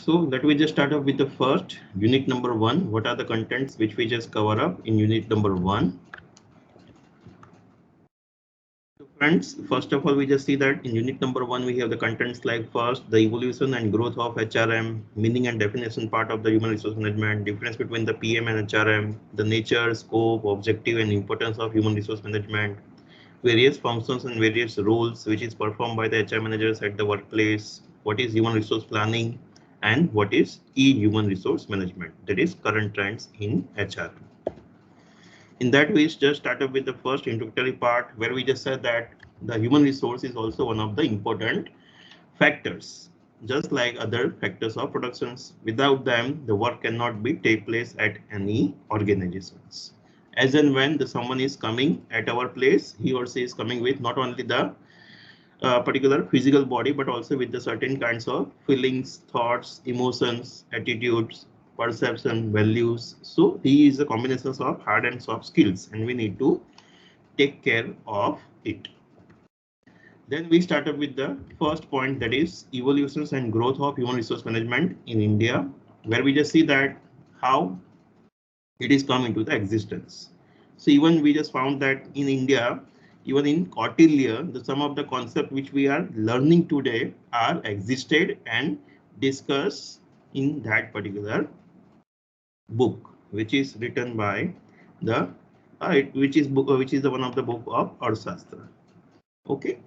So let me just start off with the first unit number 1. What are the contents which we just cover up in unit number 1? So friends, first of all, we just see that in unit number 1, we have the contents like first, the evolution and growth of HRM, meaning and definition part of the human resource management, difference between the PM and HRM, the nature, scope, objective and importance of human resource management, various functions and various roles which is performed by the HR managers at the workplace, what is human resource planning, and what is human resource management, that is current trends in HR. In that we just started with the first introductory part where we just said that the human resource is also one of the important factors, just like other factors of productions. Without them, the work cannot be take place at any organizations. As and when the someone is coming at our place, he or she is coming with not only the particular physical body, but also with the certain kinds of feelings, thoughts, emotions, attitudes, perception, values. So he is a combination of hard and soft skills, and we need to take care of it. Then we started with the first point, that is evolutions and growth of human resource management in India, where we just see that how it is come into the existence. So even we just found that in India, even in Kautilya, some of the concepts which we are learning today are existed and discussed in that particular book, which is written by the which is the one of the book of Arthashastra. Okay.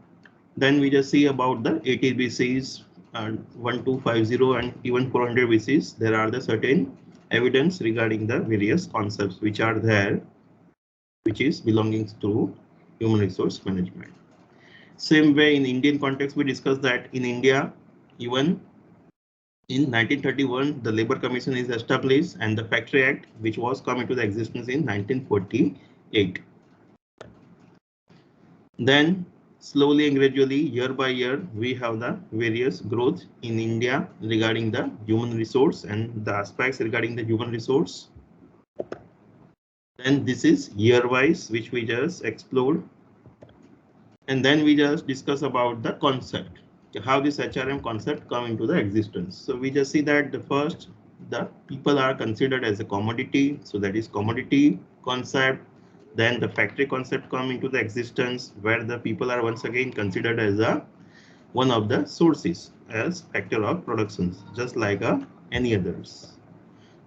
Then we just see about the 80 BCs and 1250 and even 400 BCs. There are the certain evidence regarding the various concepts which are there, which is belonging to human resource management. Same way in Indian context, we discussed that in India, even in 1931, the Labour Commission is established and the Factory Act, which was come into the existence in 1948. Then slowly and gradually, year by year, we have the various growth in India regarding the human resource and the aspects regarding the human resource. Then this is year wise, which we just explored. And then we just discuss about the concept, how this HRM concept come into the existence. So we just see that the first, the people are considered as a commodity. So that is commodity concept. Then the factory concept come into the existence, where the people are once again considered as a one of the sources as factor of productions, just like any others.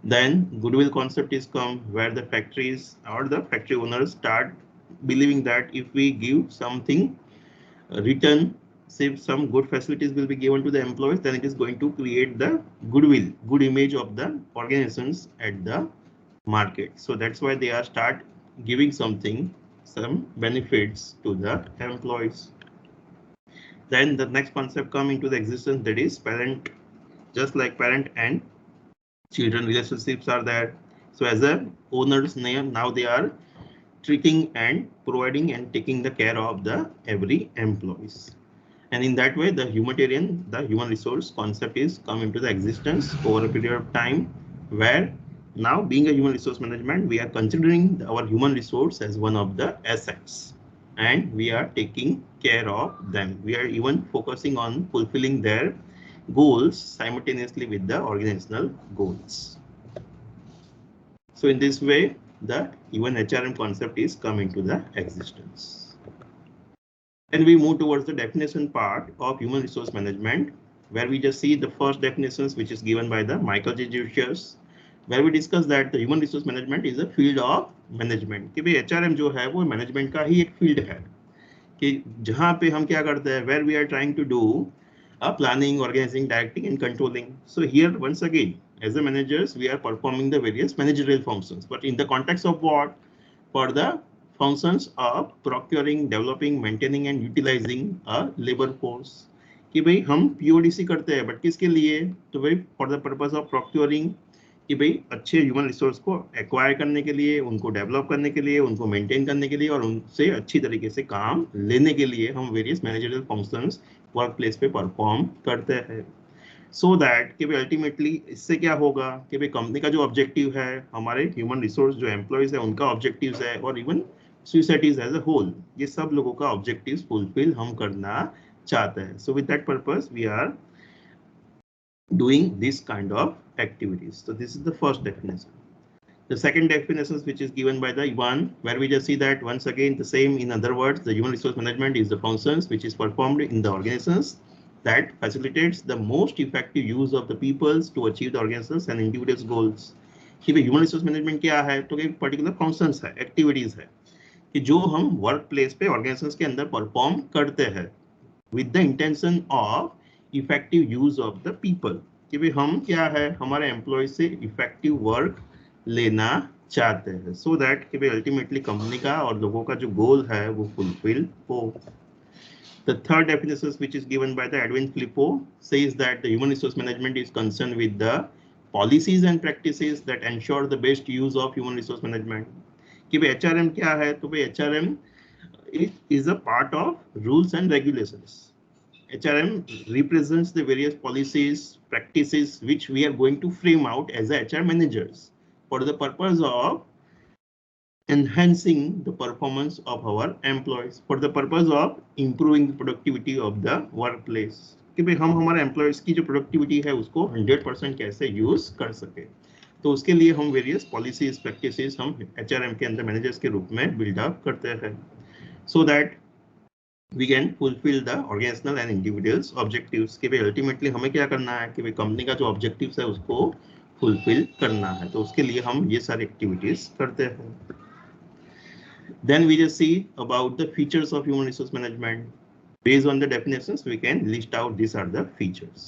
Then goodwill concept is come, where the factories or the factory owners start believing that if we give something return, say some good facilities will be given to the employees, then it is going to create the goodwill, good image of the organizations at the market. So that's why they are start giving something, some benefits to the employees. Then the next concept come into the existence, that is parent, just like parent and children relationships are there. So as a owner's name, now they are treating and providing and taking the care of the every employees. And in that way, the humanitarian, the human resource concept is come into the existence over a period of time, where now being a human resource management, we are considering our human resource as one of the assets, and we are taking care of them. We are even focusing on fulfilling their goals simultaneously with the organizational goals. So in this way, the even HRM concept is come into the existence. Then we move towards the definition part of human resource management, where we just see the first definitions, which is given by the Michael J. Jusius, where we discuss that the human resource management is a field of management. कि भाई HRM जो है वो management का ही एक field है, कि जहाँ पे हम क्या करते हैं, where we are trying to do planning, organizing, directing, and controlling. So here once again, as the managers, we are performing the various managerial functions, but in the context of what? For the functions of procuring, developing, maintaining, and utilizing a labor force. कि भाई हम PODC करते हैं, but किसके लिए? तो भाई for the purpose of procuring, कि भाई अच्छे ह्यूमन रिसोर्स को एक्वायर करने के लिए, उनको डेवलप करने के लिए, उनको मेंटेन करने के लिए और उनसे अच्छी तरीके से काम लेने के लिए हम various managerial functions work place पे परफॉर्म करते हैं. सो दैट कि भाई अल्टीमेटली इससे क्या होगा कि भाई कंपनी का जो ऑब्जेक्टिव है, हमारे ह्यूमन रिसोर्स जो एम्प्लॉयज है उनका ऑब्जेक्टिव है, और even societies as a whole, ये सब लोगों का ऑब्जेक्टिव फुलफिल हम करना चाहते हैं. So with that purpose we are doing this kind of activities. So this is the first definition. The second definition, which is given by the one, where we just see that once again the same. In other words, the human resource management is the functions which is performed in the organizations that facilitates the most effective use of the peoples to achieve the organizations and individuals goals. कि भाई human resource management क्या है, तो एक particular functions है, activities है कि जो हम वर्क प्लेस पे ऑर्गेनाइजेशंस के अंदर परफॉर्म करते हैं with the intention of effective use of the people. कि भाई हम क्या है, हमारे एम्प्लॉय से इफेक्टिव वर्क लेना चाहते हैं, सो दैट कि भाई अल्टीमेटली कंपनी का और लोगों का जो गोल है वो फुलफिल हो। The third definition, which is given by the Edwin Filippo, says that the human resource management is concerned with the policies and practices that ensure the best use of human resource management. कि भाई HRM क्या है, तो भाई HRM is a part of rules and regulations. HRM represents the various policies, practices which we are going to frame out as a HR managers for the purpose of enhancing the performance of our employees, for the purpose of improving the productivity of the workplace. कि भाई हम हमारे employees की जो productivity है उसको 100% कैसे use कर सके, तो उसके लिए हम वेरियस पॉलिसीज प्रैक्टिसेस हम HRM के अंदर मैनेजर्स के रूप में बिल्ड अप करते हैं, so that we can fulfil the organisational and individuals objectives. कि भाई अल्टीमेटली हमें क्या करना है कि भाई कंपनी का जो ऑब्जेक्टिव्स है उसको फुलफिल करना है, तो उसके लिए हम ये सारी एक्टिविटीज करते हैं। Then we just see about the features of human resource management. Based on the definitions, we can list out these are the features.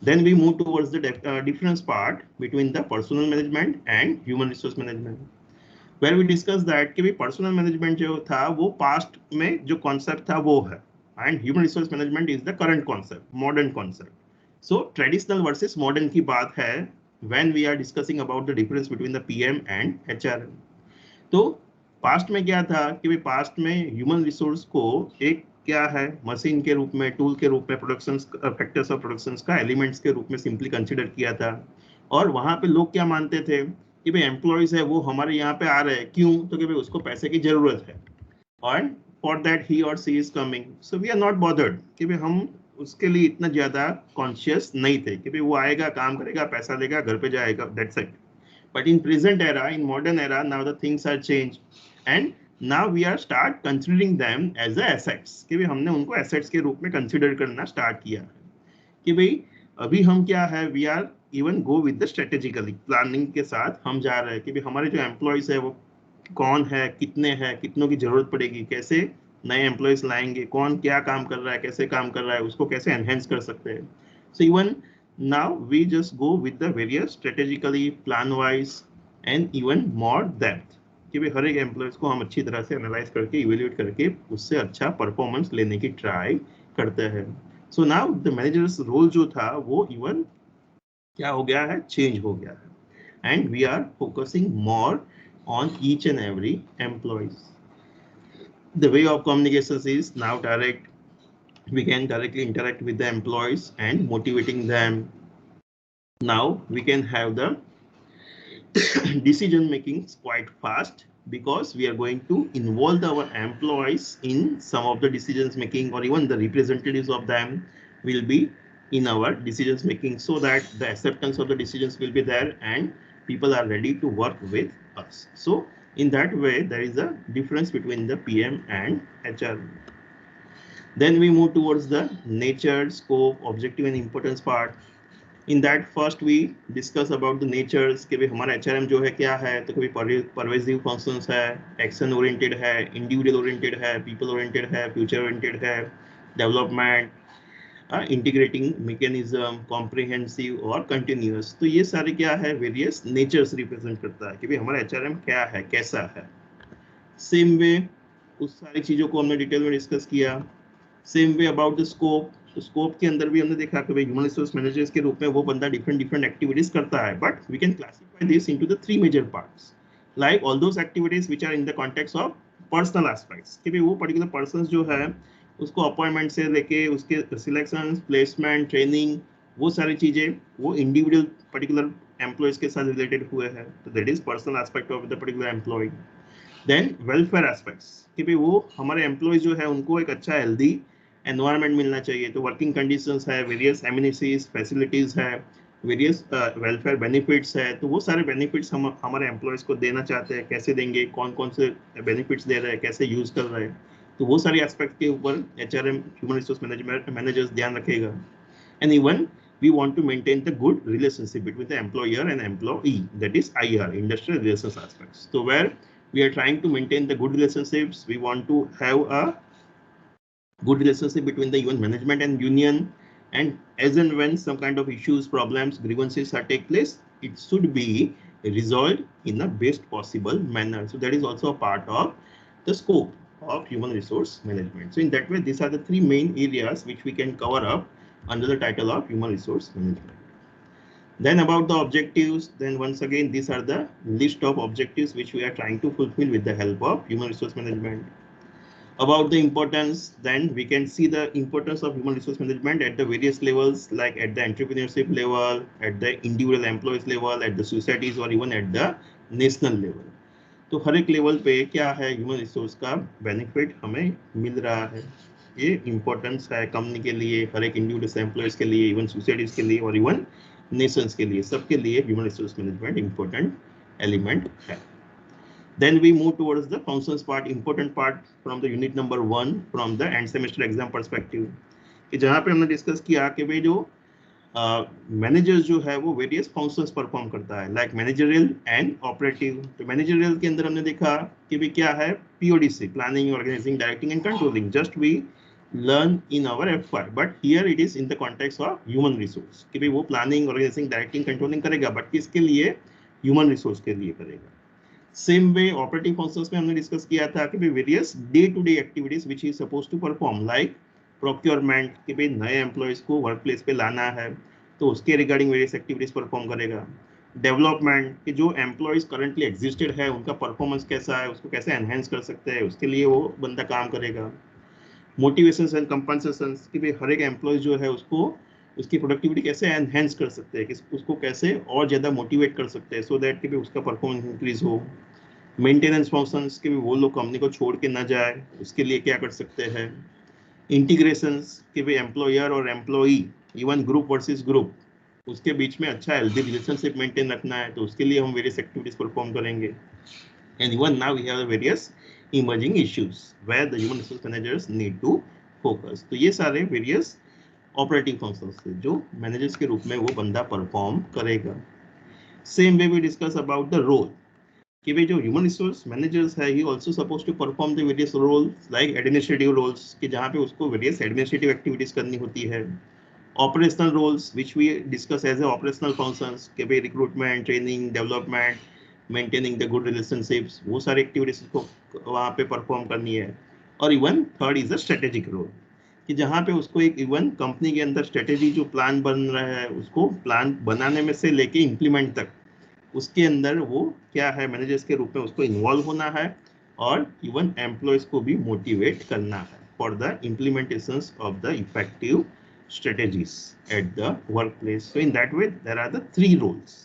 Then we move towards the difference part between the personal management and human resource management, where we discuss that कि personal management जो था वो past में जो concept था वो है, and human resource management is the current concept, modern concept. So traditional versus modern की बात है when we are discussing about the difference between the PM and HRM. तो पास्ट में क्या था कि भाई पास्ट में ह्यूमन रिसोर्स को एक क्या है मशीन के रूप में, टूल के रूप में, प्रोडक्शन फैक्टर्स ऑफ प्रोडक्शन का एलिमेंट्स के रूप में सिंपली कंसीडर किया था। और वहां पे लोग क्या मानते थे कि भाई एम्प्लॉयज है वो हमारे यहाँ पे आ रहे हैं, क्यों, तो कि भाई उसको पैसे की जरूरत है और फॉर दैट ही और she is coming, so we are not bothered कि भाई हम उसके लिए इतना ज्यादा कॉन्शियस नहीं थे कि भाई वो आएगा, काम करेगा, पैसा देगा, घर पे जाएगा, that's it. But in present era, in modern era, now the things are changed, and now we are start considering them as the assets. कि भाई हमने उनको assets के रूप में consider करना start किया कि भाई अभी हम क्या है, we are even go with the strategically planning के साथ हम जा रहे हैं कि भाई हमारे जो employees है वो कौन है, कितने हैं, कितनों की जरूरत पड़ेगी, कैसे नए एम्प्लॉयज लाएंगे, कौन क्या काम कर रहा है, कैसे काम कर रहा है, उसको कैसे एनहेंस कर सकते हैं। So even now we just go with the various strategically plan wise and even more depth कि भाई हर एक एम्प्लॉयज को हम अच्छी तरह से एनालाइज करके इवेल्युएट करके उससे अच्छा परफॉर्मेंस लेने की ट्राई करते हैं। So now the manager's role जो था वो इवन क्या हो गया है, चेंज हो गया है, and we are focusing more on each and every employees. The way of communications is now direct. We can directly interact with the employees and motivating them. Now we can have the decision making quite fast because we are going to involve our employees in some of the decisions making, or even the representatives of them will be in our decisions making, so that the acceptance of the decisions will be there and people are ready to work with us. So in that way there is a difference between the PM and HR. Then we move towards the nature, scope, objective and importance part. In that first we discuss about the natures कि भाई हमारा HRM जो है क्या है, तो कभी pervasive functions है, action oriented है, individual oriented है, people oriented है, future oriented है, development, इंटीग्रेटिंग मैकेनिज्म, कॉम्प्रिहेंसिव और कंटिन्यूअस। तो ये सारे क्या है, वेरियस नेचर्स रिप्रेजेंट करता है कि भाई हमारा HRM क्या है, कैसा है। सेम वे उस सारी चीजों को हमने डिटेल में डिस्कस किया। Same way about the scope, तो स्कोप के अंदर भी हमने देखा कि भाई ह्यूमन रिसोर्स मैनेजर्स के रूप में वो बंदा डिफरेंट एक्टिविटीज करता है, but we can classify this into the 3 major parts, like all those activities which are in the context of personal aspects कि भाई वो पर्टिकुलर पर्सन जो है उसको अपॉइंटमेंट से लेके उसके सिलेक्शन, प्लेसमेंट, ट्रेनिंग, वो सारी चीजें वो इंडिविजुअल पर्टिकुलर एम्प्लॉयज के साथ रिलेटेड हुए हैं, तो that is personal aspect of the particular employee. Then welfare aspects कि भाई वो हमारे एम्प्लॉयज जो है उनको एक अच्छा हेल्दी एनवायरनमेंट मिलना चाहिए, तो वर्किंग कंडीशंस है, वेरियस एमिनिटीज फैसिलिटीज है, वेरियस वेलफेयर बेनिफिट्स है, तो वो सारे बेनिफिट्स हम हमारे एम्प्लॉयज को देना चाहते हैं, कैसे देंगे, कौन कौन से बेनिफिट्स दे रहे हैं, कैसे यूज कर रहे हैं, तो वो सारे एस्पेक्ट के ऊपर HRM human resource management managers ध्यान रखेगा. And even we want to maintain the good relationship between the employer and employee, that is IR, industrial relations aspects. So where we are trying to maintain the good relationships, we want to have a good relationship between the even management and union, and as and when some kind of issues, problems, grievances are take place, it should be resolved in the best possible manner. So that is also a part of the scope of human resource management. So in that way, these are the three main areas which we can cover up under the title of human resource management. Then about the objectives, then once again, these are the list of objectives which we are trying to fulfill with the help of human resource management. About the importance, then we can see the importance of human resource management at the various levels, like at the entrepreneurship level, at the individual employees level, at the societies, or even at the national level. तो हर एक level पे क्या है, human resource का benefit हमें मिल रहा है, ये इम्पोर्टेंस है कंपनी के लिए, हर एक इंडिविजुअल एम्प्लॉयज के लिए, इवन सोसाइटीज के लिए, और इवन नेशंस के लिए, सबके लिए human resource management important element है. Then we move towards the functions part, important part from the unit number 1 from the end semester exam perspective, कि जहाँ पे हमने डिस्कस किया कि भाई जो मैनेजर्स जो है वो वेरियस फंक्शंस परफॉर्म करता है, लाइक मैनेजरियल एंड ऑपरेटिव. तो मैनेजरियल के अंदर हमने देखा कि भाई क्या है, PODC, planning, organising, directing and controlling, just we learn in our FY, but here it is in the context of human resource, कि भाई वो प्लानिंग, ऑर्गेनाइजिंग, डायरेक्टिंग, कंट्रोलिंग करेगा, बट किसके लिए, ह्यूमन रिसोर्स के लिए करेगा. सेम वे ऑपरेटिव फंक्शंस में हमने डिस्कस किया था कि भाई various day to day activities which is suppose to perform, like procurement, कि भाई नए एम्प्लॉयज को वर्क प्लेस पे लाना है, तो उसके रिगार्डिंग वेरियस एक्टिविटीज परफॉर्म करेगा. डेवलपमेंट, कि जो एम्प्लॉयज करंटली एग्जिस्टेड है उनका परफॉर्मेंस कैसा है, उसको कैसे एनहेंस कर सकते हैं, उसके लिए वो बंदा काम करेगा. मोटिवेशन एंड कंपनसेशन, कि भाई हर एक एम्प्लॉयज जो है उसको उसकी प्रोडक्टिविटी कैसे एनहेंस कर सकते हैं, कि उसको कैसे और ज़्यादा मोटिवेट कर सकते हैं, सो दैट कि भाई उसका परफॉर्मेंस इंक्रीज हो. मेंटेनेंस फंक्शंस, के भी वो लोग कंपनी को छोड़ के ना जाए, उसके लिए क्या कर सकते हैं. इंटीग्रेशंस, कि भाई एम्प्लॉयर और employee, even group versus group, उसके बीच में अच्छा हेल्दी रिलेशनशिप मेंटेन रखना है, तो उसके लिए हम वेरियस एक्टिविटीज परफॉर्म करेंगे. And even now we have various emerging issues where the human resource managers need to focus. तो ये सारे वेरियस ऑपरेटिव फंक्शंस थे जो मैनेजर्स के रूप में वो बंदा परफॉर्म करेगा. Same way we discuss about the role, कि भाई जो ह्यूमन रिसोर्स मैनेजर्स है, he also suppose to perform the various roles, like administrative roles, कि जहाँ पे उसको वेरियस एडमिनिस्ट्रेटिव एक्टिविटीज करनी होती है. Operational roles which we discuss as a operational functions, कि भाई recruitment, training, development, maintaining the good relationships, वो सारी एक्टिविटीज को वहाँ पे परफॉर्म करनी है. और even third is a strategic role, कि जहाँ पे उसको एक इवन कंपनी के अंदर स्ट्रेटेजी जो प्लान बन रहा है, उसको प्लान बनाने में से लेके इम्प्लीमेंट तक, उसके अंदर वो क्या है, मैनेजर्स के रूप में उसको इन्वॉल्व होना है, और इवन एम्प्लॉयज को भी मोटिवेट करना है for the implementation of the effective strategies at the workplace. So in that way, there are the three roles: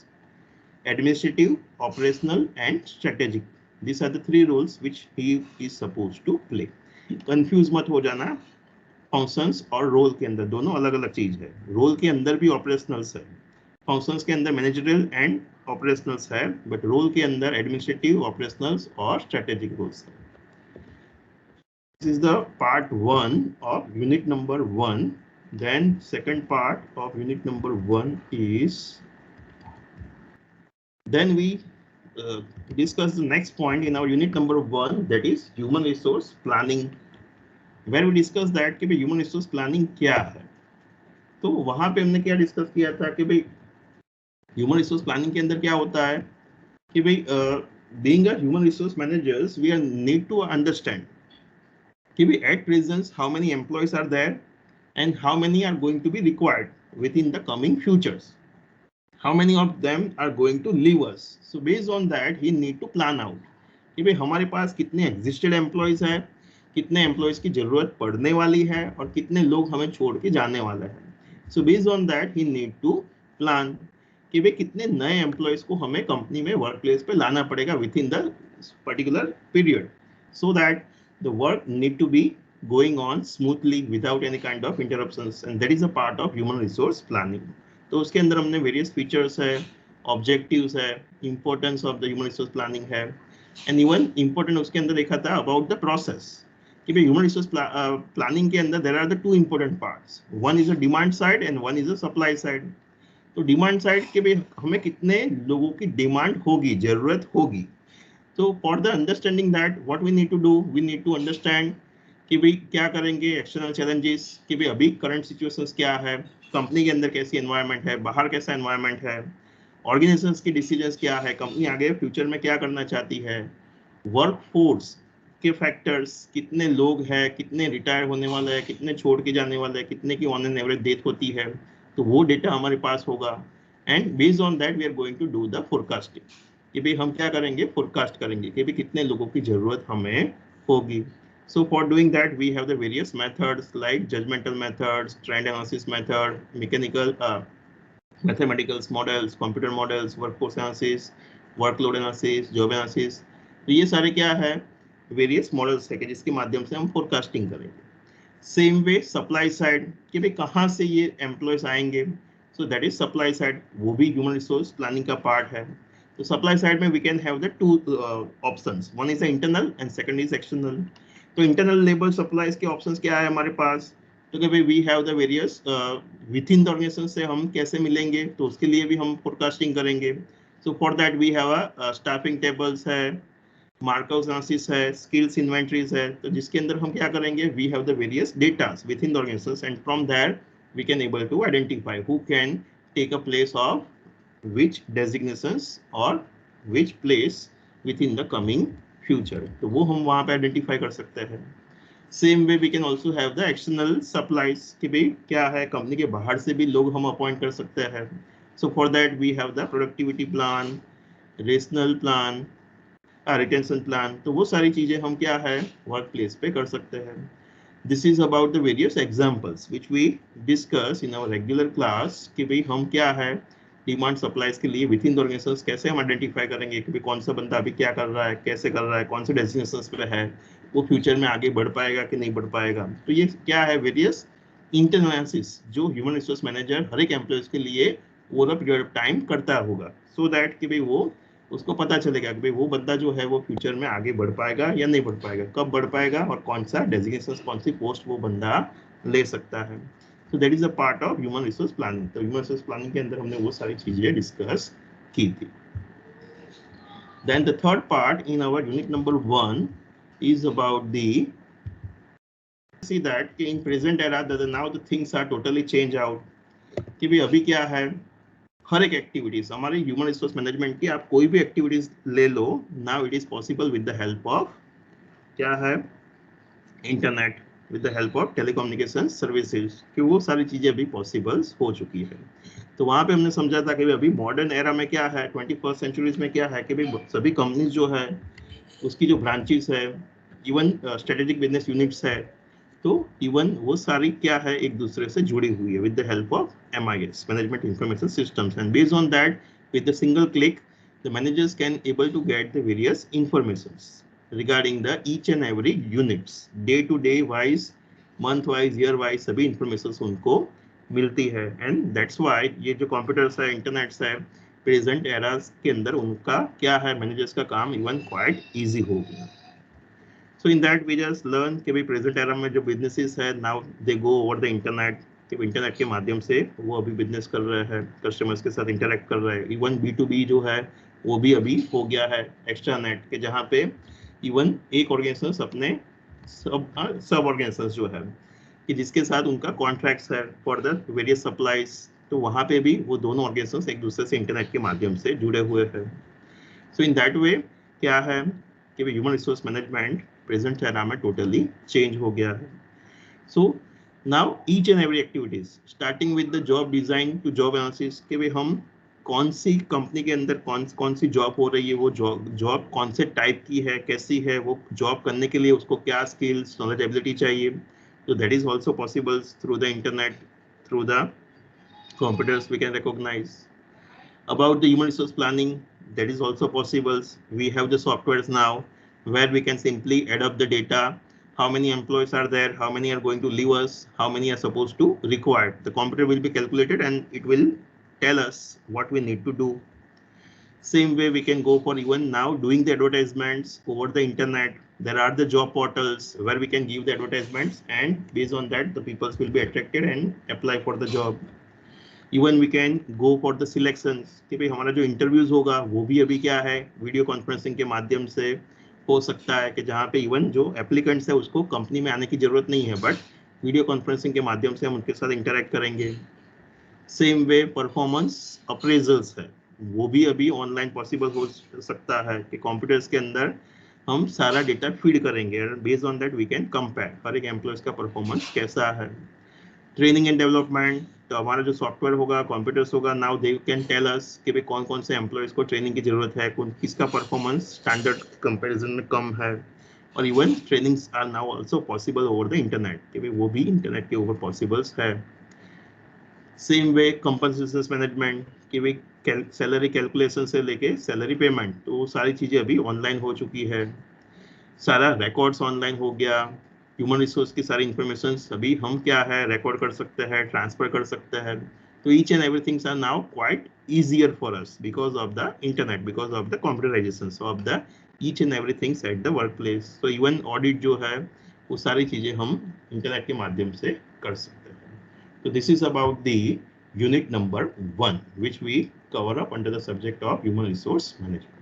administrative, operational, and strategic. These are the three roles which he is supposed to play. Confuse मत हो जाना, functions और role के अंदर दोनों अलग अलग चीज है. रोल के अंदर भी ऑपरेशनल्स है, फंक्शंस के अंदर मैनेजरियल एंड ऑपरेशनल्स है, बट रोल के अंदर एडमिनिस्ट्रेटिव, ऑपरेशनल्स और स्ट्रेटेजिक रोल्स है. This is the part 1 of unit number 1. Then second part of unit number 1 is, then we discuss the next point in our unit number 1, that is human resource planning, where we discuss that कि भाई human resource planning क्या है. तो वहां पे हमने क्या discuss किया था कि भाई ह्यूमन रिसोर्स प्लानिंग के अंदर क्या होता है, कि भाई being a human resource managers we are need to understand कि भाई at present how many employees are there and how many are going to be required within the coming futures. How many of them are going to leave us? So based on that, he need to plan out कि भाई हमारे पास कितने existed employees हैं, कितने employees की जरूरत पड़ने वाली है, और कितने लोग हमें छोड़ के जाने वाले हैं. So based on that he need to plan कि भाई कितने नए एम्प्लॉयज को हमें कंपनी में वर्क प्लेस पे लाना पड़ेगा within the particular period, so that the work need to be going on smoothly without any kind of interruptions, and that is a part of human resource planning. तो उसके अंदर हमने various features है, objectives है, importance of the human resource planning है, and even important उसके अंदर देखा था about the process कि भाई human resource planning के अंदर there are the two important parts. One is a demand side and one is a supply side. तो डिमांड साइड के भाई हमें कितने लोगों की डिमांड होगी, जरूरत होगी. तो for the understanding that what we need to do, we need to understand कि भाई क्या करेंगे, एक्सटर्नल चैलेंजेस कि भाई अभी करंट सिचुएशंस क्या है, कंपनी के अंदर कैसी एनवायरनमेंट है, बाहर कैसा एनवायरनमेंट है, ऑर्गेनाइजेशंस की डिसीजंस क्या है, कंपनी आगे फ्यूचर में क्या करना चाहती है, वर्क फोर्स के फैक्टर्स, कितने लोग हैं, कितने रिटायर होने वाले हैं, कितने छोड़ के जाने वाले हैं, कितने की ऑन एन एवरेज डेथ होती है, तो वो डेटा हमारे पास होगा. And based on that we are going to do the forecasting कि भाई हम क्या करेंगे, फोरकास्ट करेंगे कि भाई कितने लोगों की जरूरत हमें होगी. So for doing that, we have the various methods like judgmental methods, trend analysis method, mechanical, mathematical models, computer models, workforce analysis, workload analysis, job analysis. तो ये सारे क्या है, various models है कि जिसके माध्यम से हम forecasting करेंगे. Same way supply side कि भाई कहाँ से ये employees आएंगे, so that is supply side, वो भी human resource planning का part है. तो supply side में we can have the two options, one is the internal and second is external. तो इंटरनल लेबर सप्लाईज के ऑप्शंस क्या है हमारे पास, तो कि भाई we have the various within the organisation से हम कैसे मिलेंगे, तो उसके लिए भी हम फोरकास्टिंग करेंगे. So for that we have a staffing tables है, मार्कआउट एनालिसिस है, स्किल्स इन्वेंटरीज है, तो जिसके अंदर हम क्या करेंगे, we have the various datas within the organisation and from that we can able to identify who can take a place of which designations or which place within the coming future. तो वो हम वहाँ पे identify कर सकते हैं. Same way we can also have the external supplies कि भाई क्या है, कंपनी के बाहर से भी लोग हम अपॉइंट कर सकते हैं. So for that we have the productivity plan, rational plan, retention plan. तो वो सारी चीजें हम क्या है वर्क प्लेस पे कर सकते हैं. This is about the various examples which we discuss in our regular class कि भाई हम क्या है डिमांड सप्लाईज के लिए विद इन द ऑर्गेनाइजेशंस कैसे हम आइडेंटिफाई करेंगे कि कौन सा बंदा अभी क्या कर रहा है, कैसे कर रहा है, कौन से डेस्टिनेशंस पे है, वो फ्यूचर में आगे बढ़ पाएगा कि नहीं बढ़ पाएगा. तो ये क्या है वेरियस इंटरनल एनालिसिस जो ह्यूमन रिसोर्स मैनेजर हर एक एम्प्लॉयज के लिए over a period of time करता होगा, सो दैट कि भाई वो उसको पता चलेगा कि भाई वो बंदा जो है वो फ्यूचर में आगे बढ़ पाएगा या नहीं बढ़ पाएगा, कब बढ़ पाएगा और कौन सा डेजिग्नेशन, कौन सी पोस्ट वो बंदा ले सकता है. So that is a part of human resource planning. तो human resource planning के अंदर हमने वो सारी चीजें डिस्कस की थी. Then the third part in our unit number 1 is about the see that in present era that now the things are totally change out कि भाई अभी क्या है, हर एक एक्टिविटीज हमारे ह्यूमन रिसोर्स मैनेजमेंट की आप कोई भी एक्टिविटीज ले लो, now it is possible with the help of क्या है internet, with the help of telecommunication services कि वो सारी चीजें अभी पॉसिबल हो चुकी है. तो वहां पे हमने समझा था कि अभी मॉडर्न एरा में क्या है, 21st सेंचुरीज में क्या है कि भाई सभी कंपनीज जो है उसकी जो ब्रांचेस है, इवन स्ट्रेटेजिक बिजनेस यूनिट्स है, तो इवन वो सारी क्या है एक दूसरे से जुड़ी हुई है with the help of MIS, management information systems, and based on that with the single click the managers can able to get the various informations regarding the each and every units, day to day wise, month wise, year wise, सभी informations उनको मिलती है. and that's why ये जो computers है, internets है, present eras के अंदर उनका क्या है managers का काम even quite easy हो गया. so in that we just learn कि भाई present era में जो businesses है now they go over the internet, कि इंटरनेट के माध्यम से वो अभी बिजनेस कर रहे हैं, कस्टमर्स के साथ इंटरेक्ट कर रहे हैं. इवन B2B जो है वो भी अभी हो गया है एक्स्ट्रानेट के, जहाँ पे इवन एक ऑर्गेनाइजेशन अपने सब ऑर्गेनाइजेशन जो है कि जिसके साथ उनका कॉन्ट्रैक्ट्स है फॉर द वेरियस सप्लाईज, तो वहाँ पे भी वो दोनों ऑर्गेनाइजेशन एक दूसरे से इंटरनेट के माध्यम से जुड़े हुए हैं. सो इन दैट वे क्या है कि human resource management present era में टोटली चेंज हो गया है. So now each and every activities starting with the job design to job analysis कि भाई हम कौन सी कंपनी के अंदर कौन सी जॉब हो रही है, वो जॉब कौन से टाइप की है, कैसी है, वो जॉब करने के लिए उसको क्या स्किल्स, नॉलेज, एबिलिटी चाहिए. तो that is also possible through the internet, through the computers we can recognize. About the human resource planning, that is also possible. We have the softwares now where we can simply add up the data how many employees are there, how many are going to leave us, how many are supposed to required. The computer will be calculated and it will tell us what we need to do. Same way we can go for even now doing the advertisements over the internet. There are the job portals where we can give the advertisements, and based on that the people will be attracted and apply for the job. Even we can go for the selections कि भाई हमारा जो interviews होगा वो भी अभी क्या है वीडियो कॉन्फ्रेंसिंग के माध्यम से हो सकता है कि जहाँ पे इवन जो एप्लीकेंट्स है उसको कंपनी में आने की जरूरत नहीं है, बट वीडियो कॉन्फ्रेंसिंग के माध्यम से हम उनके साथ इंटरेक्ट करेंगे. सेम वे परफॉर्मेंस अप्रेजल्स है, वो भी अभी ऑनलाइन पॉसिबल हो सकता है कि कंप्यूटर्स के अंदर हम सारा डेटा फीड करेंगे और based on that we can compare हर एक एम्प्लॉयज का परफॉर्मेंस कैसा है. ट्रेनिंग एंड डेवलपमेंट, तो हमारा जो सॉफ्टवेयर होगा कंप्यूटर्स होगा, now they can tell us कि भाई कौन कौन से एम्प्लॉयज को ट्रेनिंग की जरूरत है, कौन किसका परफॉर्मेंस स्टैंडर्ड कंपैरिजन में कम है. और इवन trainings are now also possible over the internet कि भाई वो भी इंटरनेट के ऊपर पॉसिबल्स है. सेम वे कंपनसेशन मैनेजमेंट कि भाई सैलरी कैलकुलेशन से लेके सैलरी पेमेंट, तो सारी चीजें अभी ऑनलाइन हो चुकी है. सारा रिकॉर्ड्स ऑनलाइन हो गया. ह्यूमन रिसोर्स की सारी इंफॉर्मेशन अभी हम क्या है रिकॉर्ड कर सकते हैं, ट्रांसफर कर सकते हैं. तो each and everythings are now quite easier for us because of the internet, because of the computerization of the each and everything at the workplace. So even audit जो है वो सारी चीजें हम इंटरनेट के माध्यम से कर सकते हैं. So this is about the unit number 1 which we cover up under the subject of human resource management.